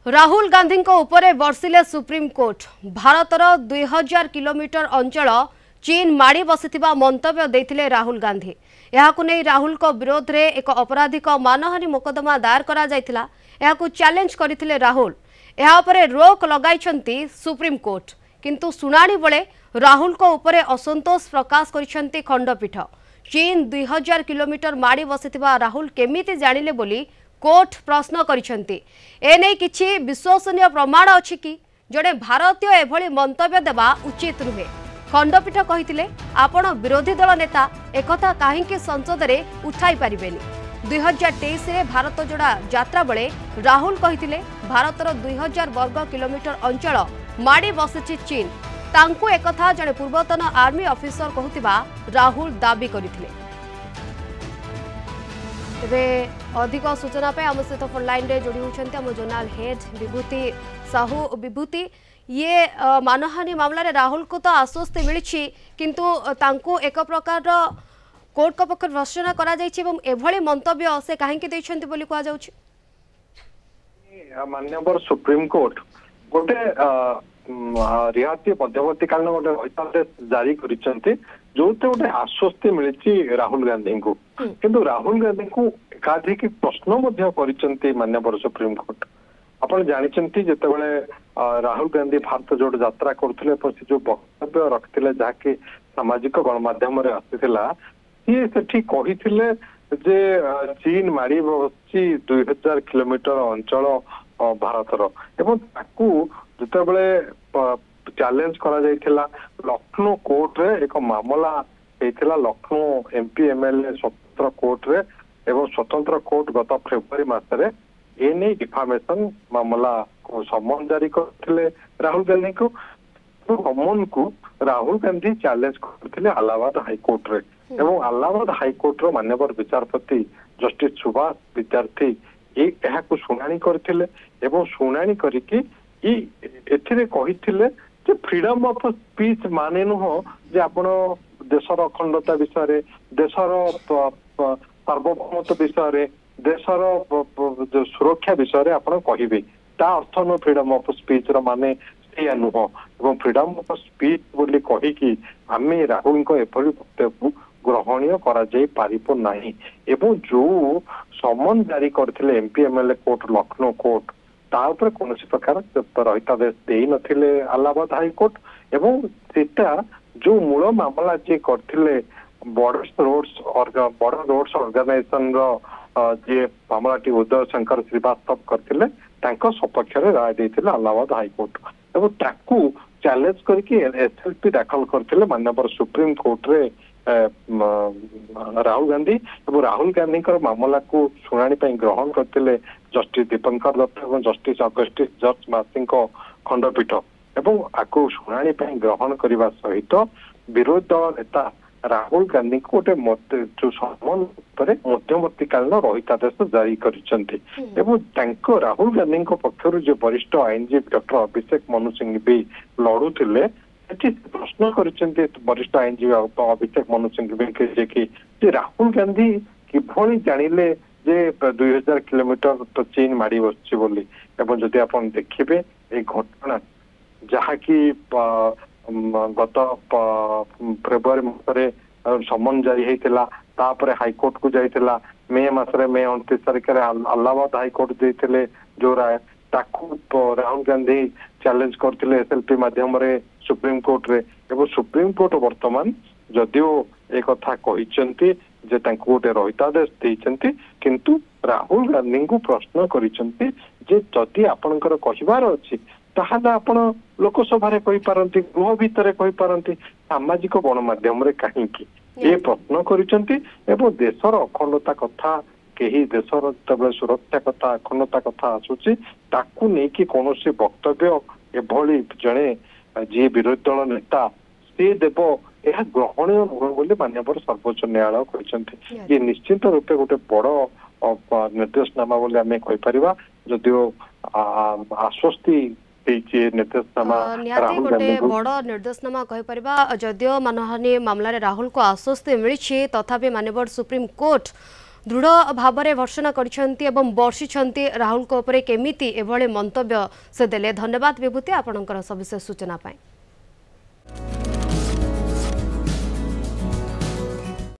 राहुल गांधी को उपरे बर्षिले supreme court. भारतर 2000 kilometre अंचल चीन माड़ी बसिथिबा मंतव्य देथिले राहुल गांधी। याकु नै राहुल को विरोध रे एक अपराधिक मानहानि मोकदमा दायर करा जायथिला। याकु चैलेंज करथिले राहुल। या उपरे रोक लगाइछंती सुप्रीम कोर्ट, किंतु सुनानी बेले राहुल को उपरे असंतोष प्रकाश करिसंती खंडपीठ। चीन 2000 किलोमीटर माड़ी बसिथिबा राहुल केमिति जानिले बोली कोर्ट प्रश्न करिसंती। एने किछि विश्वसनीय प्रमाण अछि कि जड़े भारतीय एभली मंतव्य देवा उचित रुहे। खंडपीठ कहिथिले आपण विरोधी दल नेता एकथा काहेकि संसद रे उठाई परिबेनी। 2023 रे भारत जोड़ा यात्रा बेले राहुल कहिथिले भारतर 2000 वर्ग किलोमीटर अंचल माड़ी बसिछि चीन। तांकु एकथा जड़े पूर्वतन आर्मी ऑफिसर कहूतिबा राहुल दाबी करिथिले। तेबे अधिक सूचना पे आम सहित फोन लाइन रे जोड़ी होछन्ते आम जोनाल हेड विभूति साहू। विभूति, ये मानहानि मामला रे राहुल को तो आश्वस्ति मिली, किंतु तांको एक प्रकार कोर्ट को पक्ष भर्सना करा जायछि एवं एभली मंतव्य से काहेकि दैछन्ते बोली कुआ जाउछि। माननीय सुप्रीम कोर्ट गोटे रिहाती मध्यवर्ती कालीन गोटे रहितादेश जारी करिसंती जो गोटे आश्वस्ति मिली राहुल गांधी को, किंतु राहुल गांधी को एकाधिक प्रश्न माननीय सुप्रीम कोर्ट। आपण जानिचंती जेतेबेले राहुल गांधी भारत जोड़ यात्रा करथिले जो वक्तव्य रखिथिले जहाँकि सामाजिक गणमाध्यम रे आसीथिला, सी सेठी कहिथिले जे चीन माड़ी बसछि 2000 किलोमीटर अंचल भारतर एवं ताकू जेतेबेले चैलेंज करा जायथिला लखनऊ कोर्ट रे एक मामला हेतिला। लखनऊ एमपी एमएलए स्वतंत्र कोर्ट रे एवं स्वतंत्र कोर्ट गत फेब्रुआरी मासरे एने डिफामेशन मामला को समन जारी करथिले राहुल गांधी को। समन को राहुल गांधी चैलेंज करथिले इलाहाबाद हाईकोर्ट रे एवं इलाहाबाद हाईकोर्ट रो माननीय विचारपति जस्टिस सुभाष विद्यार्थी यह शुणाणी करथिले एवं शुणाणी करिकी एथिरे कहिथिले जे फ्रीडम ऑफ स्पीच माने नुह जे आपण देशर अखंडता विषय देशर सार्वभौमत्व विषय देशर सुरक्षा विषय आपण कहिबे ता अर्थ न फ्रीडम ऑफ स्पीच रो माने से नुह। एवं फ्रीडम ऑफ स्पीच बोली कहिकी आमे राहुल को एपरि वक्तव्य ग्रहणीय करा जाई पारिबो नाही। एवं जो समन जारी करथिले MP MLA court Lucknow court तापर कौन प्रकार रहितादेश दे नथिले इलाहाबाद हाईकोर्ट एवं सेटा जो मूल मामला जे करथिले बॉर्डर रोड्स ऑर्गेनाइजेशन रो जे मामलाटी उदय शंकर श्रीवास्तव करथिले तांको सपक्ष रे राय देथिले इलाहाबाद हाईकोर्ट एवं ताकू चैलेंज करके एसएलपी दाखल करथिले माननीय सुप्रीम कोर्ट रे राहुल गांधी एवं राहुल गांधी मामला को शुणाणी ग्रहण करते जस्टिस दीपंकर दत्त और जस्टिस अगस्टिस जॉर्ज मार्टिन खंडपीठ एवं आपको शुणाणी ग्रहण करने सहित विरोधी दल नेता राहुल गांधी को गोटे जो समन मध्यवर्ती कालीन रहितादेश जारी कर राहुल गांधी पक्षर जो वरिष्ठ आईनजीवी डॉक्टर अभिषेक मनु सिंह भी लड़ुले प्रश्न कर वरिष्ठ आईनजीवी अभिषेक मनु सिंह कि राहुल गांधी किभली जानिले जे 2000 किलोमीटर तो चीन माड़ी बसछि बोली एवं जदि आपण देखिबे ए घटना जहाँकि गत फेब्रुआरी मासरे समन जारी हेतिला तापरे हाईकोर्ट को जाइतिला मे मासरे मे 29 तारिख रे इलाहाबाद हाईकोर्ट देथिले जो राय ताकू राहुल गांधी चैलेंज करथिले एसएलपी माध्यम रे सुप्रीम कोर्ट रे एवं सुप्रीम कोर्ट वर्तमान जदियो एक कथा कहिसंती जे तांको गोटे रहितादेश देइसंती, किंतु राहुल गांधी को प्रश्न करिसंती जे जदि आपणकर कहिबार अछि ताहाले आपण लोकसभा रे कहि पारंती, गृह भितर कहि पारंती, सामाजिक गणमाध्यम रे काहेकि ए प्रश्न करिसंती एवं देशर अखंडता कथा केही देशर तबले सुरक्षा कथा अखंडता कथा आसुची ताकू नेकी कोनोसी वक्तव्य एभली जणे जी विरोधी दल नेता से देव यह ग्रहणीय नुह बोली माननीय सर्वोच्च न्यायालय कहते। ये निश्चित रूपे गोटे बड़ निर्देशनामा बोली आम कहीपर जदियो आश्वस्ति निर्देशनामा बड़ निर्देशनामा कहीपर जदियो मानहानि मामला राहुल को आश्वस्ति मिली तथापि माननीय सुप्रीम कोर्ट दृढ़ भाव में भर्सना कर बर्षिंट राहुल को उपरे केमिति एभले मंतव्य से देले। धन्यवाद विभूति आपणकर सविशेष सूचना पाई।